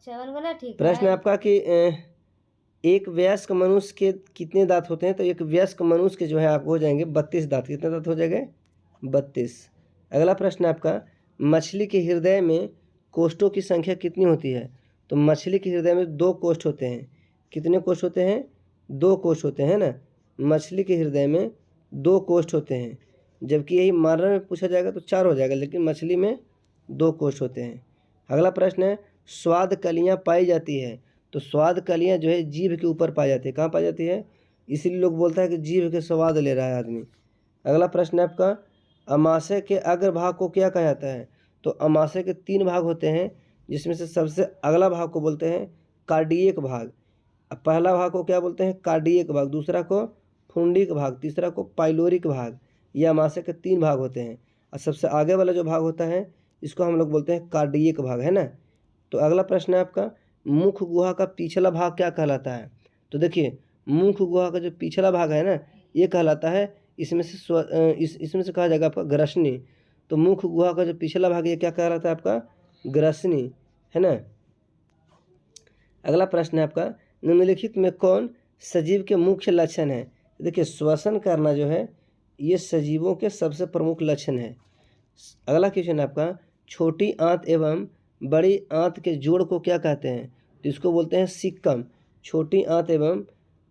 7 वाला ठीक प्रश्न है। आपका कि एक वयस्क मनुष्य के कितने दांत होते हैं? तो एक वयस्क मनुष्य के जो है आपको हो जाएंगे 32 दांत। कितने दांत हो जाएंगे? 32। अगला प्रश्न आपका, मछली के हृदय में कोष्ठों की संख्या कितनी होती है? तो मछली के हृदय में 2 कोष्ठ होते हैं। कितने कोष्ठ होते हैं? 2 कोष्ठ होते हैं ना। मछली के हृदय में 2 कोष्ठ होते हैं, जबकि यही मानव में पूछा जाएगा तो 4 हो जाएगा, लेकिन मछली में 2 कोष्ठ होते हैं। अगला प्रश्न है, स्वाद कलियाँ पाई जाती है। तो स्वाद कलियाँ जो है जीभ के ऊपर पाई जाती है। कहाँ पाई जाती है? इसीलिए लोग बोलता है कि जीभ के स्वाद ले रहा है आदमी। अगला प्रश्न है आपका, अमाशय के अग्रभाग को क्या कहा जाता है? तो अमाशय के 3 भाग होते हैं, जिसमें से सबसे अगला भाग को बोलते हैं कार्डियक भाग। पहला भाग को क्या बोलते हैं? कार्डियक भाग, दूसरा को फुंडिक भाग, तीसरा को पाइलोरिक भाग। ये अमाशय के 3 भाग होते हैं, और सबसे आगे वाला जो भाग होता है इसको हम लोग बोलते हैं कार्डियक भाग, है ना। तो अगला प्रश्न है आपका, मुख गुहा का पिछला भाग क्या कहलाता है? तो देखिए, मुख गुहा का जो पिछला भाग है ना, ये कहलाता है, इसमें से इसमें से कहा जाएगा आपका ग्रसनी। तो मुख गुहा का जो पिछला भाग ये क्या कहलाता है? आपका ग्रसनी, है ना। अगला प्रश्न है आपका, निम्नलिखित में कौन सजीव के मुख्य लक्षण है? देखिए, श्वसन करना जो है ये सजीवों के सबसे प्रमुख लक्षण है। अगला क्वेश्चन है आपका, छोटी आंत एवं बड़ी आंत के जोड़ को क्या कहते हैं? तो इसको बोलते हैं सिक्कम। छोटी आंत एवं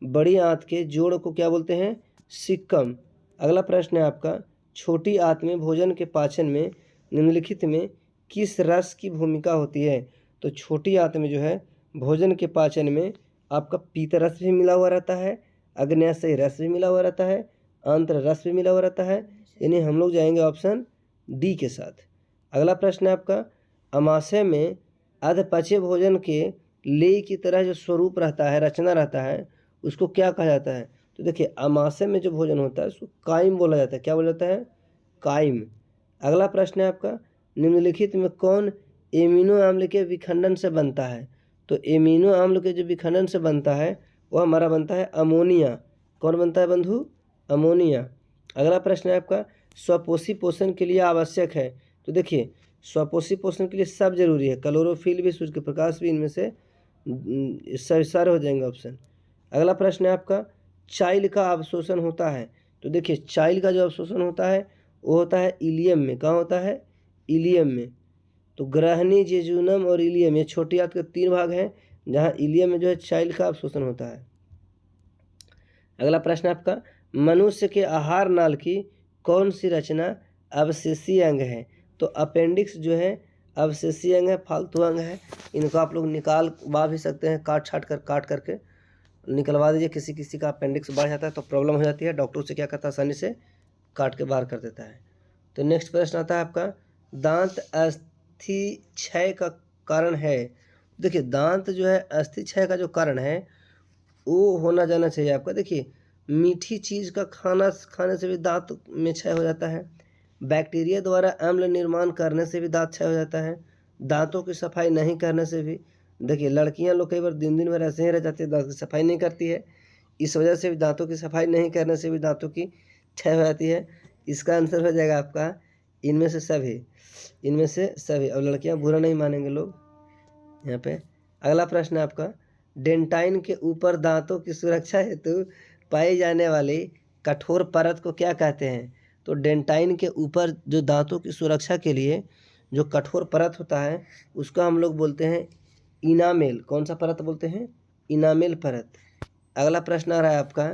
बड़ी आंत के जोड़ को क्या बोलते हैं? सिक्कम। अगला प्रश्न है आपका, छोटी आंत में भोजन के पाचन में निम्नलिखित में किस रस की भूमिका होती है? तो छोटी आंत में जो है भोजन के पाचन में आपका पीत रस भी मिला हुआ रहता है, अग्न्याशयी रस भी मिला हुआ रहता है, आंत्र रस भी मिला हुआ रहता है। यानी हम लोग जाएंगे ऑप्शन डी के साथ। अगला प्रश्न है आपका, अमाशय में अधपचे भोजन के लेई की तरह जो स्वरूप रहता है, रचना रहता है, उसको क्या कहा जाता है? तो देखिए, अमाशय में जो भोजन होता है उसको काइम बोला जाता है। क्या बोला जाता है? काइम। अगला प्रश्न है आपका, निम्नलिखित में कौन एमिनो अम्ल के विखंडन से बनता है? तो एमिनो अम्ल के जो विखंडन से बनता है वो हमारा बनता है अमोनिया। कौन बनता है बंधु? अमोनिया। अगला प्रश्न है आपका, स्वपोषी पोषण के लिए आवश्यक है। तो देखिए, स्वपोषी पोषण के लिए सब जरूरी है, क्लोरोफिल भी, सूर्य के प्रकाश भी, इनमें से सारे हो जाएंगे ऑप्शन। अगला प्रश्न है आपका, चाइल्ड का अवशोषण होता है। तो देखिए, चाइल्ड का जो अवशोषण होता है वो होता है इलियम में। कहाँ होता है? इलियम में। तो ग्रहणी, जेजुनम और इलियम, ये छोटी आंत के 3 भाग हैं, जहाँ इलियम में जो है चाइल्ड का अवशोषण होता है। अगला प्रश्न आपका, मनुष्य के आहार नाल की कौन सी रचना अवशेषीय अंग है? तो अपेंडिक्स जो है अवशेषीय अंग है, फालतू अंग है। इनको आप लोग निकालवा भी सकते हैं, काट करके निकलवा दीजिए। किसी किसी का अपेंडिक्स बढ़ जाता है तो प्रॉब्लम हो जाती है, डॉक्टर से क्या करता है, आसानी से काट के बाहर कर देता है। तो नेक्स्ट प्रश्न आता है आपका, दांत अस्थि क्षय का कारण है। देखिए, दांत जो है अस्थि क्षय का जो कारण है वो होना जाना चाहिए आपका। देखिए, मीठी चीज़ का खाने से भी दांत में क्षय हो जाता है। बैक्टीरिया द्वारा अम्ल निर्माण करने से भी दांत क्षय हो जाता है। दांतों की सफाई नहीं करने से भी, देखिए लड़कियां लोग कई बार दिन दिन भर ऐसे ही रह जाती है, दांत की सफाई नहीं करती है, इस वजह से भी दांतों की सफाई नहीं करने से भी दांतों की क्षय हो जाती है। इसका आंसर हो जाएगा आपका इनमें से सभी, इनमें से सभी। और लड़कियां बुरा नहीं मानेंगे लोग यहाँ पे। अगला प्रश्न है आपका, डेंटाइन के ऊपर दांतों की सुरक्षा हेतु पाई जाने वाली कठोर परत को क्या कहते हैं? तो डेंटाइन के ऊपर जो दांतों की सुरक्षा के लिए जो कठोर परत होता है उसका हम लोग बोलते हैं इनामेल। कौन सा परत बोलते हैं? इनामेल परत। अगला प्रश्न आ रहा है आपका,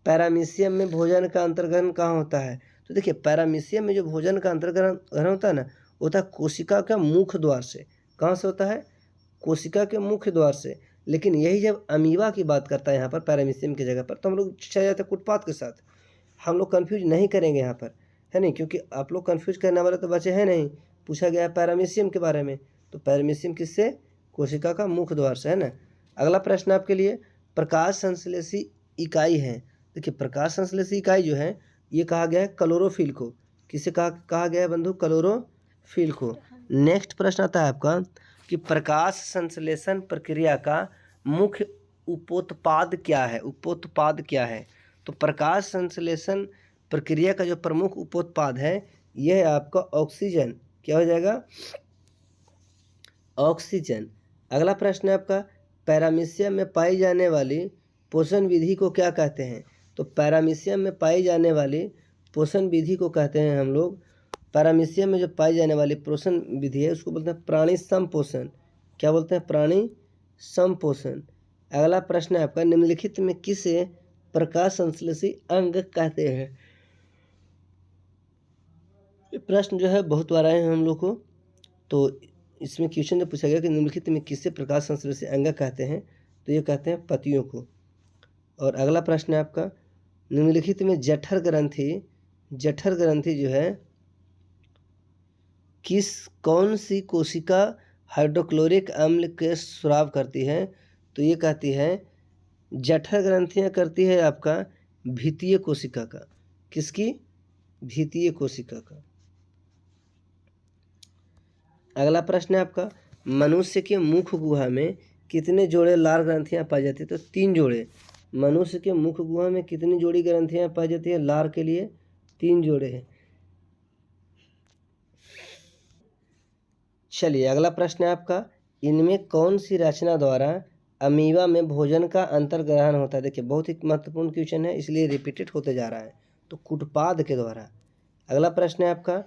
पैरामीशियम में भोजन का अंतर्ग्रहण कहाँ होता है? तो देखिए, पैरामीशियम में जो भोजन का अंतर्ग्रहण होता है ना, होता है कोशिका का मुख्य द्वार से। कहाँ से होता है? कोशिका के मुख्य द्वार से। लेकिन यही जब अमीबा की बात करता है यहाँ पर पैरामीशियम की जगह पर, तो हम लोग चले जाते हैं कुटपाथ के साथ। हम लोग कंफ्यूज नहीं करेंगे यहाँ पर, है नहीं, क्योंकि आप लोग कंफ्यूज करने वाले तो बचे हैं नहीं। पूछा गया है पैरामीशियम के बारे में, तो पैरामीशियम किससे? कोशिका का मुख्य द्वार से, है ना। अगला प्रश्न आपके लिए, प्रकाश संश्लेषी इकाई है। देखिए, प्रकाश संश्लेषी इकाई जो है ये कहा गया है क्लोरोफिल को। किसे कहा गया है बंधु? क्लोरोफिल को। नेक्स्ट प्रश्न आता है आपका कि प्रकाश संश्लेषण प्रक्रिया का मुख्य उपोत्पाद क्या है? उपोत्पाद क्या है? तो प्रकाश संश्लेषण प्रक्रिया का जो प्रमुख उपोत्पाद है यह है आपका ऑक्सीजन। क्या हो जाएगा? ऑक्सीजन। अगला प्रश्न है आपका, पैरामीशियम में पाई जाने वाली पोषण विधि को क्या कहते हैं? तो पैरामीशियम में पाई जाने वाली पोषण विधि को कहते हैं हम लोग, पैरामीशियम में जो पाई जाने वाली पोषण विधि है उसको बोलते हैं प्राणी संपोषण। क्या बोलते हैं? प्राणी संपोषण। अगला प्रश्न है आपका, निम्नलिखित में किसे प्रकाश संश्लेषी अंग कहते हैं? ये प्रश्न जो है बहुत बार आए हैं हम लोग को, तो इसमें क्वेश्चन जो पूछा गया कि निम्नलिखित में किसे प्रकाश संश्लेषी अंग कहते हैं, तो ये कहते हैं पत्तियों को। और अगला प्रश्न है आपका, निम्नलिखित में जठर ग्रंथि जो है कौन सी कोशिका हाइड्रोक्लोरिक अम्ल के स्राव करती है? तो ये कहती है, जठर ग्रंथियाँ करती है आपका भीतीय कोशिका का। किसकी? भीतीय कोशिका का। अगला प्रश्न है आपका, मनुष्य के मुख गुहा में कितने जोड़े लार ग्रंथियाँ पाई जाती है? तो 3 जोड़े। मनुष्य के मुख गुहा में कितनी जोड़ी ग्रंथियाँ पाई जाती है? लार के लिए 3 जोड़े हैं। चलिए अगला प्रश्न है आपका, इनमें कौन सी रचना द्वारा अमीबा में भोजन का अंतर्ग्रहण होता है? देखिए बहुत ही महत्वपूर्ण क्वेश्चन है, इसलिए रिपीटेड होते जा रहा है। तो कुटपाद के द्वारा। अगला प्रश्न है आपका,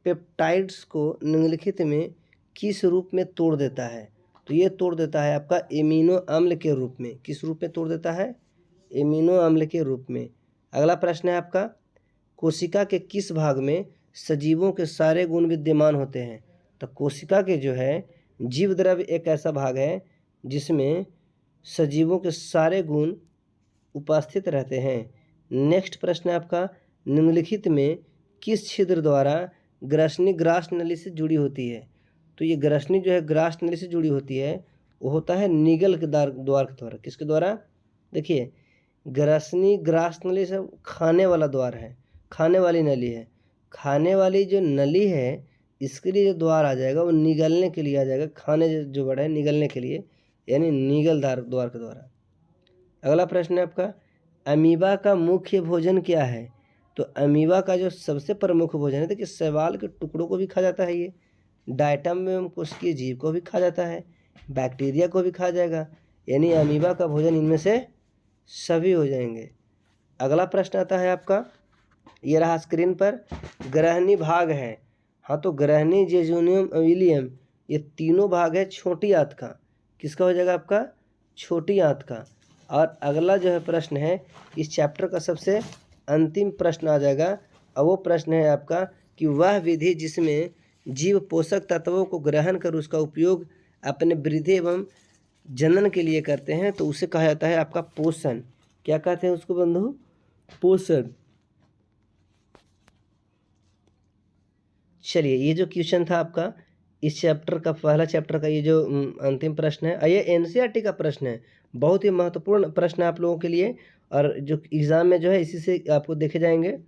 पेप्टाइड्स को निम्नलिखित में किस रूप में तोड़ देता है? तो ये तोड़ देता है आपका एमिनो अम्ल के रूप में। किस रूप में तोड़ देता है? एमिनो अम्ल के रूप में। अगला प्रश्न है आपका, कोशिका के किस भाग में सजीवों के सारे गुण विद्यमान होते हैं? तो कोशिका के जो है जीव द्रव्य एक ऐसा भाग है जिसमें सजीवों के सारे गुण उपस्थित रहते हैं। नेक्स्ट प्रश्न है आपका, निम्नलिखित में किस छिद्र द्वारा ग्रसनी ग्रास नली से जुड़ी होती है? तो ये ग्रसनी जो है ग्रास नली से जुड़ी होती है, वो होता है निगल के द्वार के द्वारा। किसके द्वारा? देखिए ग्रसनी ग्रास नली से खाने वाला द्वार है, खाने वाली नली है। खाने वाली जो नली है इसके लिए जो द्वार आ जाएगा वो निगलने के लिए आ जाएगा, खाने जो बड़ा है निगलने के लिए, यानी निगल द्वार के द्वारा। अगला प्रश्न है आपका, अमीबा का मुख्य भोजन क्या है? तो अमीबा का जो सबसे प्रमुख भोजन है, देखिए शैवाल के टुकड़ों को भी खा जाता है, ये डायटम में कोशिकीय जीव को भी खा जाता है, बैक्टीरिया को भी खा जाएगा, यानी अमीबा का भोजन इनमें से सभी हो जाएंगे। अगला प्रश्न आता है आपका, ये रहा स्क्रीन पर, ग्रहणी भाग है। हाँ तो ग्रहणी, जेजुनियम, विलियम, ये तीनों भाग है छोटी आंत का। किसका हो जाएगा आपका? छोटी आंत का। और अगला जो है प्रश्न है, इस चैप्टर का सबसे अंतिम प्रश्न आ जाएगा, और वो प्रश्न है आपका कि वह विधि जिसमें जीव पोषक तत्वों को ग्रहण कर उसका उपयोग अपने वृद्धि एवं जनन के लिए करते हैं, तो उसे कहा जाता है आपका पोषण। क्या कहते हैं उसको बंधु? पोषण। चलिए ये जो क्वेश्चन था आपका इस चैप्टर का, पहला चैप्टर का ये जो अंतिम प्रश्न है, ये एनसीईआरटी का प्रश्न है, बहुत ही महत्वपूर्ण प्रश्न है आप लोगों के लिए, और जो एग्ज़ाम में जो है इसी से आपको देखे जाएंगे।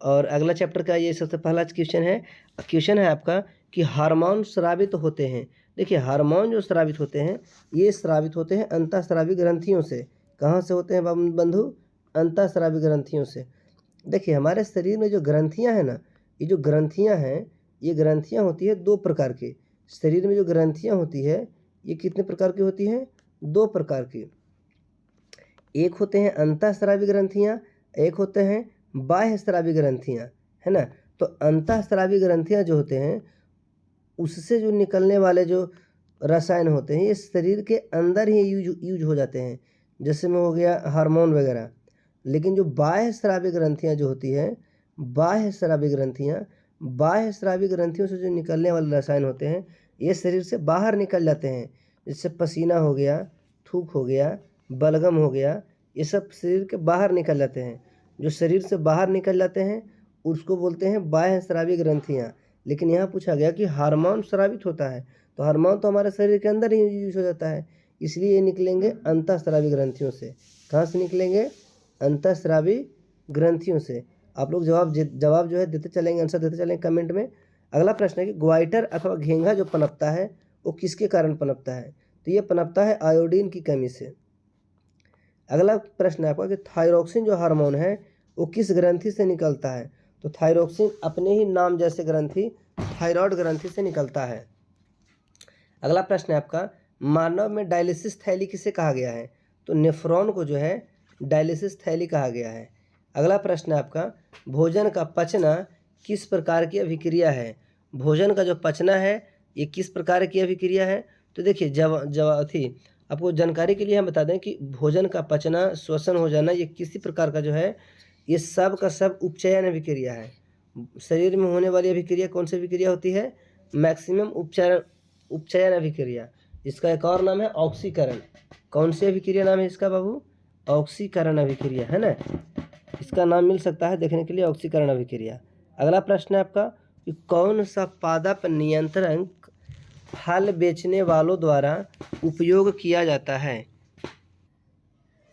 और अगला चैप्टर का ये सबसे पहला क्वेश्चन है आपका कि हार्मोन स्रावित होते हैं। देखिए हार्मोन जो स्रावित होते हैं, ये स्रावित होते हैं अंतःस्रावी ग्रंथियों से। कहाँ से होते हैं बंधु? अंतःस्रावी ग्रंथियों से। देखिए हमारे शरीर में जो ग्रंथियाँ हैं ना, ये जो ग्रंथियाँ हैं, ये ग्रंथियाँ होती है 2 प्रकार की। शरीर में जो ग्रंथियाँ होती है ये कितने प्रकार की होती हैं? 2 प्रकार की। एक होते हैं अंतःस्रावी ग्रंथियाँ, एक होते हैं बाह्य स्रावी ग्रंथियाँ, है ना। तो अंतःस्रावी ग्रंथियाँ जो होते हैं उससे जो निकलने वाले जो रसायन होते हैं ये शरीर के अंदर ही यूज हो जाते हैं, जैसे में हो गया हार्मोन वगैरह। लेकिन जो बाह्य स्रावी ग्रंथियाँ जो होती हैं, बाह्य स्रावी ग्रंथियों से जो निकलने वाले रसायन होते हैं ये शरीर से बाहर निकल जाते हैं, जैसे पसीना हो गया, थूक हो गया, बलगम हो गया, ये सब शरीर के बाहर निकल जाते हैं। जो शरीर से बाहर निकल जाते हैं उसको बोलते हैं बाह्य स्रावी ग्रंथियाँ। लेकिन यहाँ पूछा गया कि हार्मोन स्रावित होता है, तो हार्मोन तो हमारे शरीर के अंदर ही यूज हो जाता है, इसलिए ये निकलेंगे अंतःस्रावी ग्रंथियों से। कहाँ से निकलेंगे? अंतःस्रावी ग्रंथियों से। आप लोग जवाब जो है देते चलेंगे, आंसर देते चलेंगे कमेंट में। अगला प्रश्न है कि ग्वाइटर अथवा घेंघा जो पनपता है वो किसके कारण पनपता है? तो ये पनपता है आयोडीन की कमी से। अगला प्रश्न है आपका कि थायरोक्सिन जो हार्मोन है वो किस ग्रंथि से निकलता है? तो थायरोक्सिन अपने ही नाम जैसे ग्रंथि थायराइड ग्रंथि से निकलता है। अगला प्रश्न है आपका, मानव में डायलिसिस थैली किसे कहा गया है? तो नेफ्रॉन को जो है डायलिसिस थैली कहा गया है। अगला प्रश्न है आपका, भोजन का पचना किस प्रकार की अभिक्रिया है? भोजन का जो पचना है ये किस प्रकार की अभिक्रिया है? तो देखिए थी आपको जानकारी के लिए हम बता दें कि भोजन का पचना, श्वसन हो जाना, ये किसी प्रकार का जो है ये सब का सब उपचयन अभिक्रिया है। शरीर में होने वाली अभिक्रिया कौन सी अभिक्रिया होती है? मैक्सिमम उपचयन अभिक्रिया। इसका एक और नाम है ऑक्सीकरण। कौन सी अभिक्रिया नाम है इसका बाबू? ऑक्सीकरण अभिक्रिया है ना, इसका नाम मिल सकता है देखने के लिए, ऑक्सीकरण अभिक्रिया। अगला प्रश्न है आपका कि कौन सा पादप नियंत्रक फल बेचने वालों द्वारा उपयोग किया जाता है?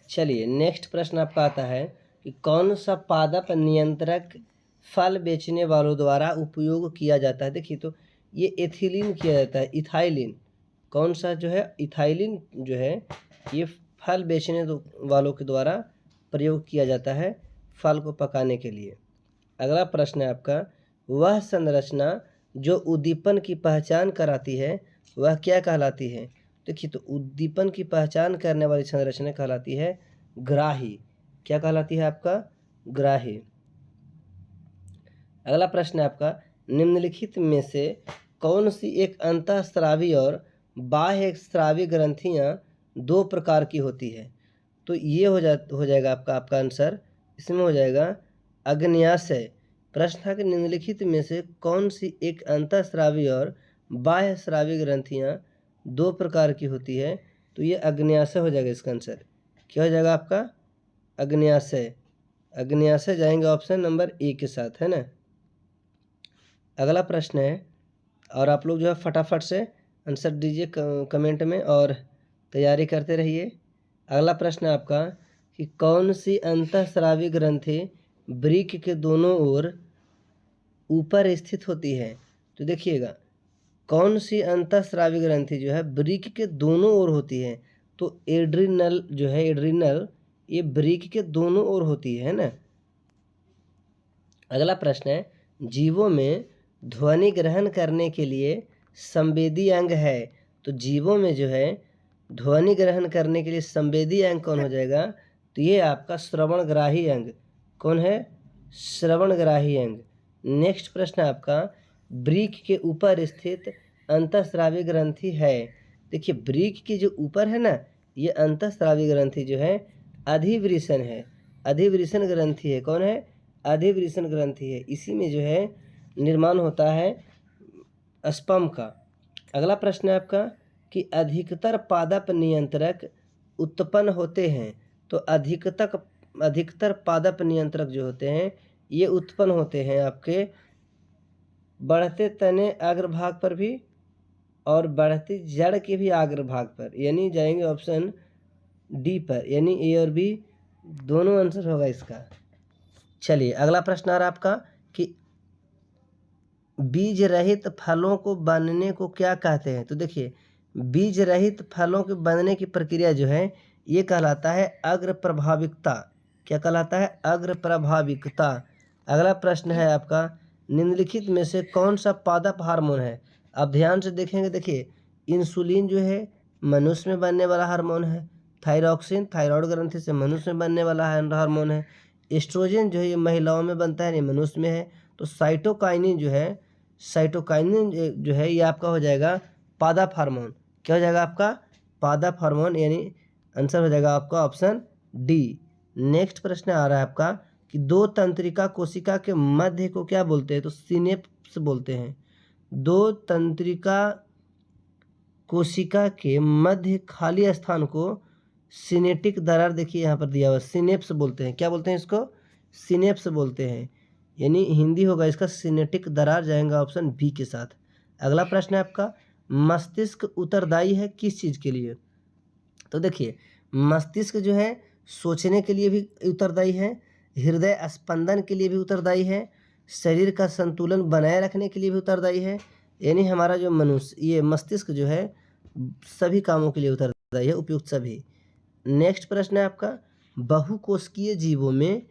चलिए नेक्स्ट प्रश्न आपका आता है कि कौन सा पादप नियंत्रक फल बेचने वालों द्वारा उपयोग किया जाता है? देखिए तो ये एथिलीन किया जाता है, इथाइलिन। कौन सा जो है? इथाइलिन जो है ये फल बेचने वालों के द्वारा प्रयोग किया जाता है फल को पकाने के लिए। अगला प्रश्न है आपका, वह संरचना जो उद्दीपन की पहचान कराती है वह क्या कहलाती है? देखिए तो उद्दीपन की पहचान करने वाली संरचना कहलाती है ग्राही। क्या कहलाती है आपका? ग्राही। अगला प्रश्न है आपका, निम्नलिखित में से कौन सी एक अंतःस्रावी और बाह्य स्रावी ग्रंथियां दो प्रकार की होती है? तो ये हो जाएगा आपका आंसर इसमें हो जाएगा अग्न्याशय। प्रश्न था कि निम्नलिखित में से कौन सी एक अंतःस्रावी और बाह्य स्रावी ग्रंथियां दो प्रकार की होती है? तो ये अग्न्याशय हो जाएगा इसका आंसर। क्या हो जाएगा आपका? अग्न्याशय। अग्न्याशय जाएंगे ऑप्शन नंबर ए के साथ, है ना। अगला प्रश्न है, और आप लोग जो है फटाफट से आंसर दीजिए कमेंट में और तैयारी करते रहिए। अगला प्रश्न है आपका कि कौन सी अंतःस्रावी ग्रंथि वृक्क के दोनों ओर ऊपर स्थित होती है? तो देखिएगा कौन सी अंतःस्रावी ग्रंथि जो है वृक्क के दोनों ओर होती है? तो एड्रिनल जो है, एड्रिनल ये वृक्क के दोनों ओर होती है ना। अगला प्रश्न है, जीवों में ध्वनि ग्रहण करने के लिए संवेदी अंग है। तो जीवों में जो है ध्वनि ग्रहण करने के लिए संवेदी अंग कौन हो जाएगा? तो ये आपका श्रवणग्राही अंग। कौन है? श्रवणग्राही अंग। नेक्स्ट प्रश्न है आपका, वृक्क के ऊपर स्थित अंतःस्रावी ग्रंथि है। देखिए वृक्क के जो ऊपर है ना ये अंतःस्रावी ग्रंथि जो है अधिवृषण है, अधिवृषण ग्रंथि है। कौन है? अधिवृषण ग्रंथि है। इसी में जो है निर्माण होता है स्पर्म का। अगला प्रश्न है आपका कि अधिकतर पादप नियंत्रक उत्पन्न होते हैं। तो अधिकतर पादप नियंत्रक जो होते हैं ये उत्पन्न होते हैं आपके बढ़ते तने अग्रभाग पर भी और बढ़ती जड़ के भी अग्रभाग पर, यानी जाएंगे ऑप्शन डी पर, यानी ए और बी दोनों आंसर होगा इसका। चलिए अगला प्रश्न आ रहा है आपका कि बीज रहित फलों को बनने को क्या कहते हैं? तो देखिए बीज रहित फलों के बनने की प्रक्रिया जो है ये कहलाता है अग्र प्रभाविकता। क्या कहलाता है? अग्र प्रभाविकता। अगला प्रश्न है आपका, निम्नलिखित में से कौन सा पादप हार्मोन है? अब ध्यान से देखेंगे, देखिए इंसुलिन जो है मनुष्य में बनने वाला हार्मोन है, थायरॉक्सिन थायराइड ग्रंथि से मनुष्य में बनने वाला हार्मोन है, एस्ट्रोजन जो है ये महिलाओं में बनता है, ये मनुष्य में है। तो साइटोकाइनिन जो है, साइटोकाइनिन जो है ये आपका हो जाएगा पादप हार्मोन। क्या हो जाएगा आपका? पादप हार्मोन, यानी आंसर हो जाएगा आपका ऑप्शन डी। नेक्स्ट प्रश्न आ रहा है आपका कि दो तंत्रिका कोशिका के मध्य को क्या बोलते हैं? तो सिनेप्स बोलते हैं। दो तंत्रिका कोशिका के मध्य खाली स्थान को सिनेटिक दरार, देखिए यहाँ पर दिया हुआ सिनेप्स बोलते हैं। क्या बोलते हैं इसको? सिनेप्स बोलते हैं, यानी हिंदी होगा इसका सिनेटिक दरार, जाएगा ऑप्शन बी के साथ। अगला प्रश्न है आपका, मस्तिष्क उत्तरदायी है किस चीज़ के लिए? तो देखिए मस्तिष्क जो है सोचने के लिए भी उत्तरदायी है, हृदय स्पंदन के लिए भी उत्तरदायी है, शरीर का संतुलन बनाए रखने के लिए भी उत्तरदायी है। यानी हमारा जो मनुष्य ये मस्तिष्क जो है सभी कामों के लिए उत्तरदायी है, उपयुक्त सभी। नेक्स्ट प्रश्न है आपका, बहुकोशिकीय जीवों में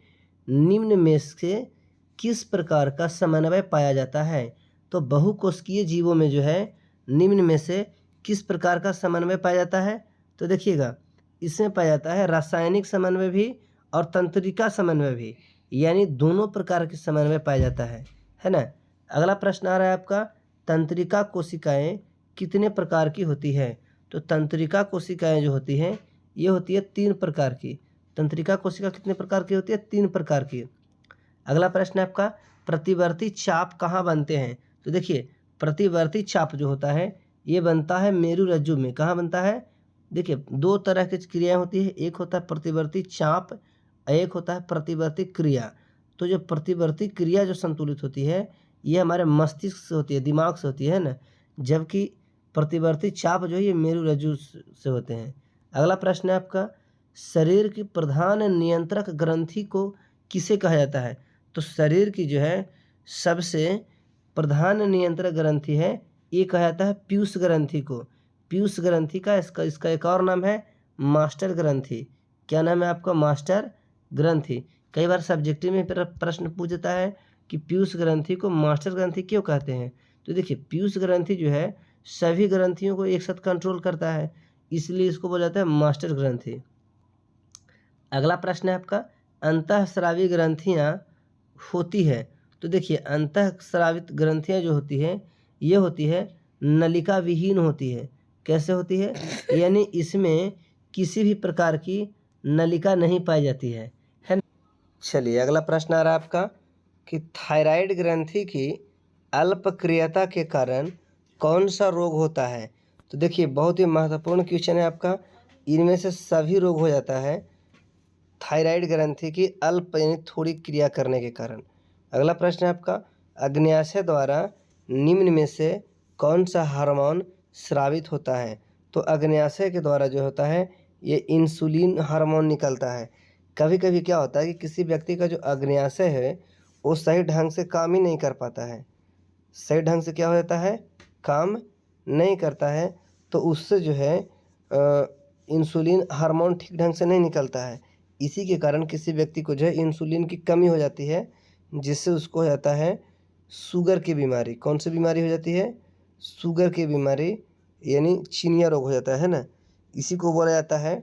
निम्न में से किस प्रकार का समन्वय पाया जाता है? तो बहुकोशिकीय जीवों में जो है निम्न में से किस प्रकार का समन्वय पाया जाता है? तो देखिएगा, इसमें पाया जाता है रासायनिक समन्वय भी और तंत्रिका समन्वय भी, यानी दोनों प्रकार के समन्वय पाया जाता है ना। अगला प्रश्न आ रहा है आपका, तंत्रिका कोशिकाएं कितने प्रकार की होती है? तो तंत्रिका कोशिकाएं जो होती हैं ये होती है 3 प्रकार की। तंत्रिका कोशिका कितने प्रकार की होती है? 3 प्रकार की। अगला प्रश्न है आपका, प्रतिवर्ती चाप कहाँ बनते हैं? तो देखिए, प्रतिवर्ती चाप जो होता है ये बनता है मेरुरज्जु में। कहाँ बनता है? देखिए, 2 तरह की क्रियाएं होती है, एक होता है प्रतिवर्ती चाप, एक होता है प्रतिवर्ती क्रिया। तो जो प्रतिवर्ती क्रिया जो संतुलित होती है ये हमारे मस्तिष्क से होती है, दिमाग से होती है ना, जबकि प्रतिवर्ती चाप जो है ये मेरुरज्जु से होते हैं। अगला प्रश्न है आपका, शरीर की प्रधान नियंत्रक ग्रंथि को किसे कहा जाता है? तो शरीर की जो है सबसे प्रधान नियंत्रक ग्रंथि है ये कहा जाता है पीयूष ग्रंथि को। पीयूष ग्रंथि का इसका एक और नाम है मास्टर ग्रंथि। क्या नाम है आपका? मास्टर ग्रंथि। कई बार सब्जेक्टिव में प्रश्न पूछता है कि पीयूष ग्रंथि को मास्टर ग्रंथि क्यों कहते हैं? तो देखिए, पीयूष ग्रंथि जो है सभी ग्रंथियों को एक साथ कंट्रोल करता है, इसलिए इसको बोला जाता है मास्टर ग्रंथि। अगला प्रश्न है आपका, अंतःस्रावी ग्रंथियाँ होती है? तो देखिए, अंतःस्रावित ग्रंथियाँ जो होती हैं ये होती है नलिका विहीन होती है। कैसे होती है? यानी इसमें किसी भी प्रकार की नलिका नहीं पाई जाती है ना। चलिए, अगला प्रश्न आ रहा है आपका कि थायराइड ग्रंथि की अल्पक्रियता के कारण कौन सा रोग होता है? तो देखिए, बहुत ही महत्वपूर्ण क्वेश्चन है आपका। इनमें से सभी रोग हो जाता है थायराइड ग्रंथि की अल्प यानी थोड़ी क्रिया करने के कारण। अगला प्रश्न है आपका, अग्न्याशय द्वारा निम्न में से कौन सा हार्मोन स्रावित होता है? तो अग्न्याशय के द्वारा जो होता है ये इंसुलिन हार्मोन निकलता है। कभी कभी क्या होता है कि किसी व्यक्ति का जो अग्न्याशय है वो सही ढंग से काम ही नहीं कर पाता है, सही ढंग से क्या हो जाता है, काम नहीं करता है, तो उससे जो है इंसुलिन हार्मोन ठीक ढंग से नहीं निकलता है। इसी के कारण किसी व्यक्ति को जो है इंसुलिन की कमी हो जाती है, जिससे उसको हो जाता है शुगर की बीमारी। कौन सी बीमारी हो जाती है? शुगर की बीमारी, यानी चीनिया रोग हो जाता है ना। इसी को बोला जाता है,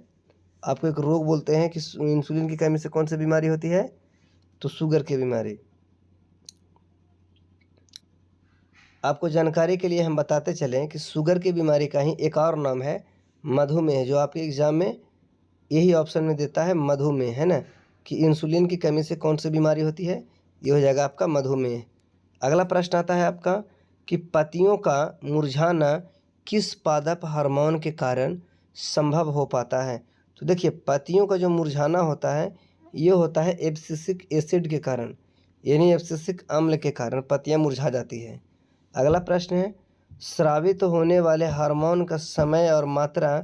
आपको एक रोग बोलते हैं कि इंसुलिन की कमी से कौन सी बीमारी होती है? तो शुगर की बीमारी। आपको जानकारी के लिए हम बताते चलें कि शुगर की बीमारी का ही एक और नाम है मधुमेह, जो आपके एग्ज़ाम में यही ऑप्शन में देता है मधुमेह, है ना, कि इंसुलिन की कमी से कौन सी बीमारी होती है? ये हो जाएगा आपका मधुमेह। अगला प्रश्न आता है आपका कि पत्तियों का मुरझाना किस पादप हार्मोन के कारण संभव हो पाता है? तो देखिए, पत्तियों का जो मुरझाना होता है ये होता है एब्सिसिक एसिड के कारण, यानी एब्सिसिक अम्ल के कारण पत्तियां मुरझा जाती है। अगला प्रश्न है, स्रावित होने वाले हार्मोन का समय और मात्रा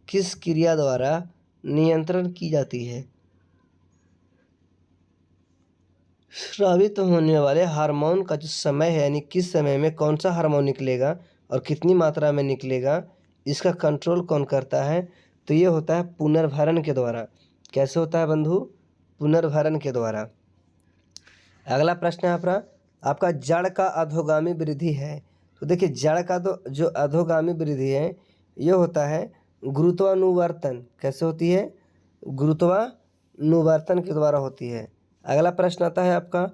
किस क्रिया द्वारा नियंत्रण की जाती है? स्रावित होने वाले हार्मोन का जो समय है, यानी किस समय में कौन सा हार्मोन निकलेगा और कितनी मात्रा में निकलेगा, इसका कंट्रोल कौन करता है? तो ये होता है पुनर्भरण के द्वारा। कैसे होता है बंधु? पुनर्भरण के द्वारा। अगला प्रश्न है आपका जड़ का अधोगामी वृद्धि है। तो देखिए, जड़ का तो जो अधोगामी वृद्धि है ये होता है गुरुत्वानुवर्तन। कैसे होती है? गुरुत्वानुवर्तन के द्वारा होती है। अगला प्रश्न आता है आपका,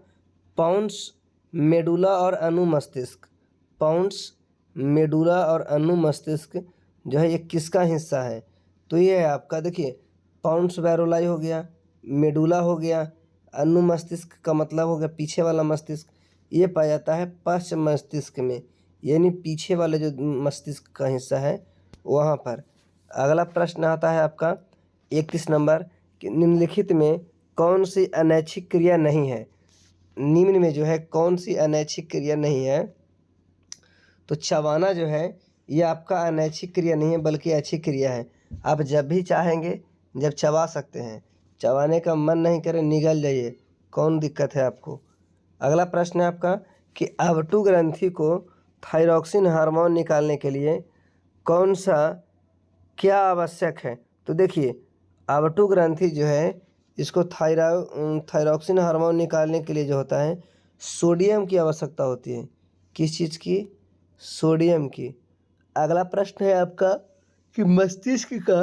पॉन्स मेडुला और अनुमस्तिष्क। पॉन्स मेडुला और अनुमस्तिष्क जो है ये किसका हिस्सा है? तो ये है आपका, देखिए, पॉन्स वैरोलाई हो गया, मेडुला हो गया, अनुमस्तिष्क का मतलब हो गया पीछे वाला मस्तिष्क। ये पाया जाता है पश्च मस्तिष्क में, यानी पीछे वाले जो मस्तिष्क का हिस्सा है वहाँ पर। अगला प्रश्न आता है आपका 31 नंबर कि निम्नलिखित में कौन सी अनैच्छिक क्रिया नहीं है? निम्न में जो है कौन सी अनैच्छिक क्रिया नहीं है? तो चबाना जो है ये आपका अनैच्छिक क्रिया नहीं है बल्कि ऐच्छिक क्रिया है। आप जब भी चाहेंगे जब चबा सकते हैं, चबाने का मन नहीं करे निगल जाइए, कौन दिक्कत है आपको। अगला प्रश्न है आपका कि अवटु ग्रंथि को थायरॉक्सिन हार्मोन निकालने के लिए कौन सा क्या आवश्यक है? तो देखिए, अवटु ग्रंथि जो है इसको थायरॉक्सिन हार्मोन निकालने के लिए जो होता है सोडियम की आवश्यकता होती है। किस चीज़ की? सोडियम की। अगला प्रश्न है आपका कि मस्तिष्क का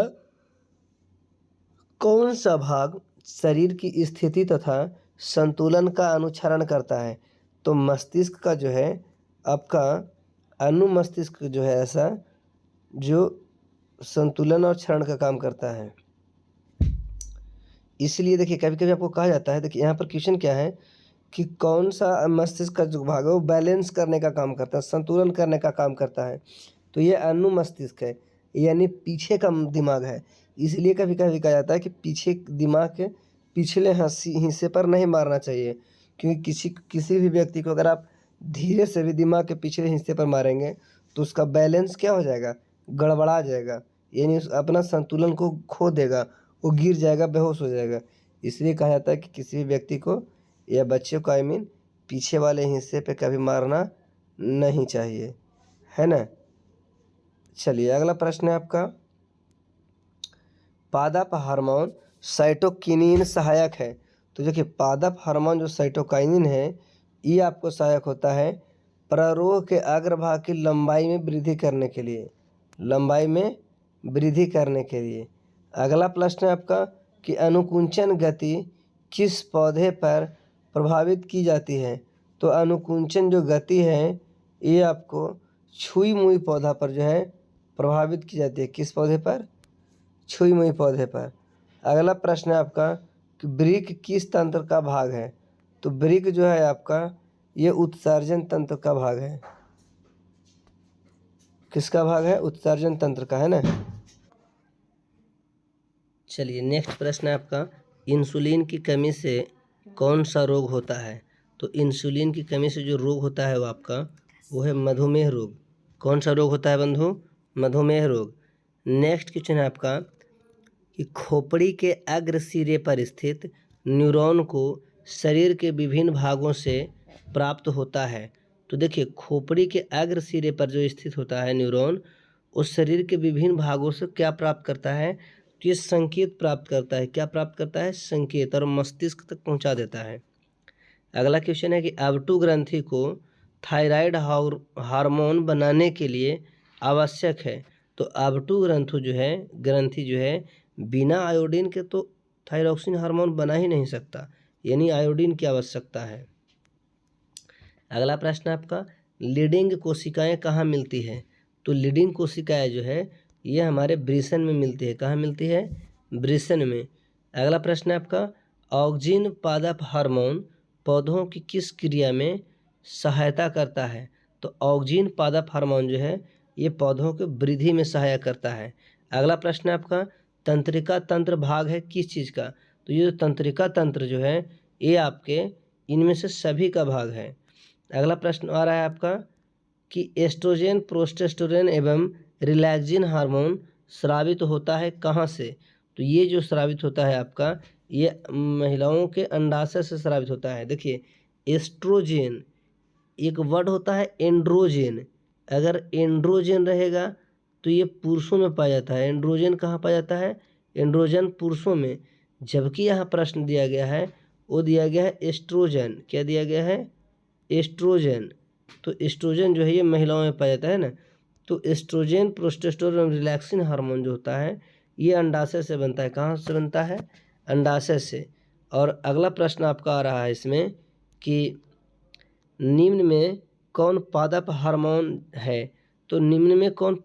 कौन सा भाग शरीर की स्थिति तथा संतुलन का अनुसरण करता है? तो मस्तिष्क का जो है आपका अनुमस्तिष्क जो है ऐसा जो संतुलन और क्षरण का काम करता है। इसलिए देखिए कभी कभी आपको कहा जाता है, देखिए यहाँ पर क्वेश्चन क्या है कि कौन सा मस्तिष्क का जो भाग है वो बैलेंस करने का काम करता है, संतुलन करने का काम करता है। तो ये अनुमस्तिष्क है, यानी पीछे का दिमाग है। इसलिए कभी कभी कहा जाता है कि पीछे दिमाग के पिछले हिस्से पर नहीं मारना चाहिए, क्योंकि किसी भी व्यक्ति को अगर आप धीरे से भी दिमाग के पिछले हिस्से पर मारेंगे तो उसका बैलेंस क्या हो जाएगा, गड़बड़ा जाएगा, यानी अपना संतुलन को खो देगा, वो गिर जाएगा, बेहोश हो जाएगा। इसलिए कहा जाता है कि किसी भी व्यक्ति को या बच्चे को पीछे वाले हिस्से पे कभी मारना नहीं चाहिए, है ना। चलिए अगला प्रश्न है आपका, पादप हार्मोन साइटोकिनिन सहायक है। तो देखिए पादप हार्मोन जो साइटोकाइनिन है ये आपको सहायक होता है प्ररोह के अग्रभाग की लंबाई में वृद्धि करने के लिए, लंबाई में वृद्धि करने के लिए। अगला प्रश्न है आपका कि अनुकुंचन गति किस पौधे पर प्रभावित की जाती है? तो अनुकुंचन जो गति है ये आपको छुई मुई पौधा पर जो है प्रभावित की जाती है। किस पौधे पर? छुई मुई पौधे पर। अगला प्रश्न है आपका कि वृक्क किस तंत्र का भाग है? तो वृक्क जो है आपका ये उत्सर्जन तंत्र का भाग है। किसका भाग है? उत्सर्जन तंत्र का, है ना। चलिए नेक्स्ट प्रश्न है आपका, इंसुलिन की कमी से कौन सा रोग होता है? तो इंसुलिन की कमी से जो रोग होता है वो है मधुमेह रोग। कौन सा रोग होता है बंधु? मधुमेह रोग। नेक्स्ट क्वेश्चन है आपका कि खोपड़ी के अग्र सिरे पर स्थित न्यूरॉन को शरीर के विभिन्न भागों से प्राप्त होता है। तो देखिए खोपड़ी के अग्र सिरे पर जो स्थित होता है न्यूरॉन, उस शरीर के विभिन्न भागों से क्या प्राप्त करता है? तो ये संकेत प्राप्त करता है। क्या प्राप्त करता है? संकेत, और मस्तिष्क तक पहुंचा देता है। अगला क्वेश्चन है कि आबटू ग्रंथि को थायराइड हार्मोन बनाने के लिए आवश्यक है। तो आबटू ग्रंथि जो है बिना आयोडीन के तो थायरॉक्सिन हार्मोन बना ही नहीं सकता, यानी आयोडीन की आवश्यकता है। अगला प्रश्न आपका, लीडिंग कोशिकाएं कहाँ मिलती है? तो लीडिंग कोशिकाएं जो है ये हमारे वृषण में मिलती है। कहाँ मिलती है? वृषण में। अगला प्रश्न है आपका, ऑक्जिन पादप हार्मोन पौधों की किस क्रिया में सहायता करता है? तो ऑक्जिन पादप हार्मोन जो है ये पौधों के वृद्धि में सहायता करता है। अगला प्रश्न है आपका, तंत्रिका तंत्र भाग है किस चीज़ का? तो ये जो तंत्रिका तंत्र जो है ये आपके इनमें से सभी का भाग है। अगला प्रश्न आ रहा है आपका कि एस्ट्रोजन, प्रोस्टेस्टेरोन एवं रिलैक्सिन हार्मोन स्रावित होता है कहाँ से? तो ये जो स्रावित होता है आपका ये महिलाओं के अंडाशय से स्रावित होता है। देखिए एस्ट्रोजन, एक वर्ड होता है एंड्रोजन। अगर एंड्रोजन रहेगा तो ये पुरुषों में पाया जाता है। एंड्रोजन कहाँ पाया जाता है? एंड्रोजन पुरुषों में। जबकि यहाँ प्रश्न दिया गया है वो दिया गया है एस्ट्रोजन। क्या दिया गया है? एस्ट्रोजन। तो एस्ट्रोजन जो है ये महिलाओं में पाया जाता है ना। तो एस्ट्रोजन, प्रोस्टेस्टेरोन, रिलैक्सिन हार्मोन जो होता है ये अंडाशय से बनता है। कहाँ से बनता है? अंडाशय से। और अगला प्रश्न आपका आ रहा है इसमें कि निम्न में कौन पादप हार्मोन है? तो निम्न में कौन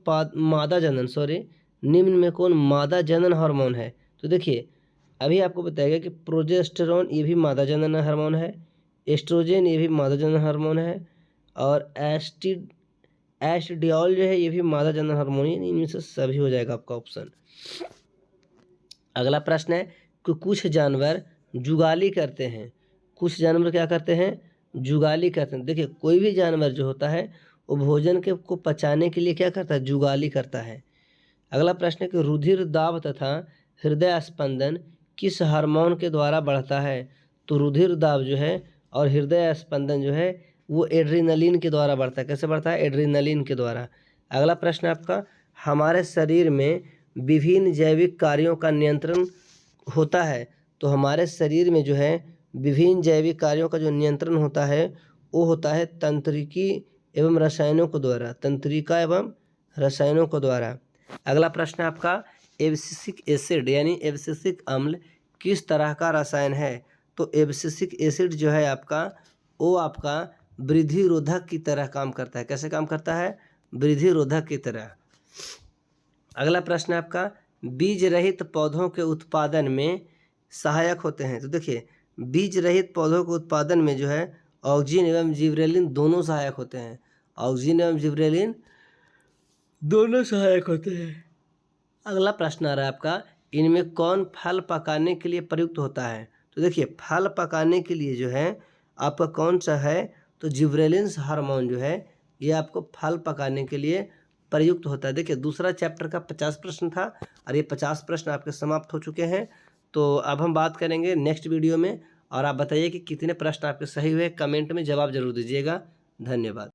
निम्न में कौन मादा जनन हार्मोन है? तो देखिए अभी आपको बताएगा कि प्रोजेस्टेरोन ये भी मादा जनन हार्मोन है, एस्ट्रोजन ये भी मादा जनन हार्मोन है, और एस्ट्रडियोल जो है ये भी मादा जनन हार्मोन है। इनमें से सभी हो जाएगा आपका ऑप्शन। अगला प्रश्न है कि कुछ जानवर जुगाली करते हैं। कुछ जानवर क्या करते हैं? जुगाली करते हैं। देखिए कोई भी जानवर जो होता है वो भोजन को पचाने के लिए क्या करता है? जुगाली करता है। अगला प्रश्न है कि रुधिर दाब तथा हृदय स्पंदन किस हार्मोन के द्वारा बढ़ता है? तो रुधिर दाब जो है और हृदय स्पंदन जो है वो एड्रेनलिन के द्वारा बढ़ता है। कैसे बढ़ता है? एड्रेनलिन के द्वारा। अगला प्रश्न आपका, हमारे शरीर में विभिन्न जैविक कार्यों का नियंत्रण होता है। तो हमारे शरीर में जो है विभिन्न जैविक कार्यों का जो नियंत्रण होता है वो होता है तंत्रिकी एवं रसायनों के द्वारा। तंत्रिका एवं रसायनों को द्वारा। अगला प्रश्न है आपका, एब्सिसिक एसिड यानी एब्सिसिक अम्ल किस तरह का रसायन है? तो एब्सिसिक एसिड जो है आपका, वो आपका वृद्धि रोधक की तरह काम करता है। कैसे काम करता है? वृद्धि रोधक की तरह। अगला प्रश्न है आपका, बीज रहित पौधों के उत्पादन में सहायक होते हैं। तो देखिए, बीज रहित पौधों के उत्पादन में जो है ऑक्सीजन एवं जिबरेलिन दोनों सहायक होते हैं। ऑक्सीजन एवं जिबरेलिन दोनों सहायक होते हैं। अगला प्रश्न आ रहा है आपका, इनमें कौन फल पकाने के लिए प्रयुक्त होता है? तो देखिए, फल पकाने के लिए जो है आपका कौन सा है? तो जिबरेलिन्स हार्मोन जो है ये आपको फल पकाने के लिए प्रयुक्त होता है। देखिए, दूसरा चैप्टर का 50 प्रश्न था और ये 50 प्रश्न आपके समाप्त हो चुके हैं। तो अब हम बात करेंगे नेक्स्ट वीडियो में, और आप बताइए कि कितने प्रश्न आपके सही हुए, कमेंट में जवाब जरूर दीजिएगा। धन्यवाद।